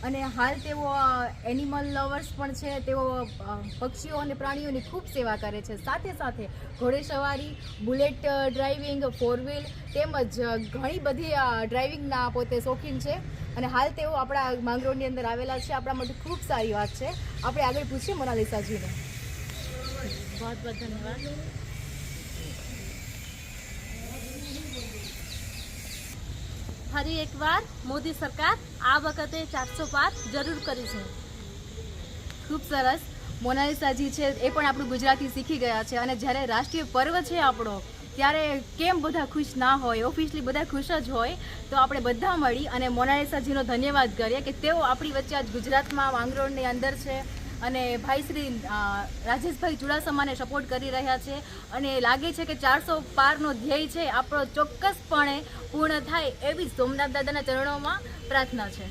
અને હાલ તેઓ એનિમલ લવર્સ પણ છે. તેઓ પક્ષીઓ અને પ્રાણીઓની ખૂબ સેવા કરે છે. સાથે સાથે ઘોડેસવારી, બુલેટ ડ્રાઇવિંગ, 4 વ્હીલ તેમજ ઘણી બધી ડ્રાઇવિંગના પોતે શોખીન છે. અને હાલ તેઓ આપણા માંગરોળની અંદર આવેલા છે. આપણા માટે ખૂબ સારી વાત છે. આપણે આગળ પૂછીએ મોનાલિસાજીને. बहुत बहुत धन्यवाद। ફરી એકવાર મોદી સરકાર આ વખતે 400 પાર જરૂર કરીશું। ખૂબ સરસ. મોનાલિસાજી છે એ પણ આપણું ગુજરાતી શીખી ગયા છે. અને જ્યારે રાષ્ટ્રીય પર્વ છે આપણો, ત્યારે કેમ બધા ખુશ ના હોય? ઓફિશિયલી બધા ખુશ જ હોય. તો આપણે બધા મળી અને મોનાલિસાજીનો ધન્યવાદ કરીએ કે તેઓ આપણી વચ્ચે આજ ગુજરાતમાં માંગરોળની અંદર છે અને ભાઈ શ્રી રાજેશભાઈ ચુડાસમાને સપોર્ટ કરી રહ્યા છે. અને લાગે છે કે 400 પારનો ધ્યેય છે આપણો ચોક્કસપણે પૂર્ણ થાય એવી સોમનાથ દાદાના ચરણોમાં પ્રાર્થના છે।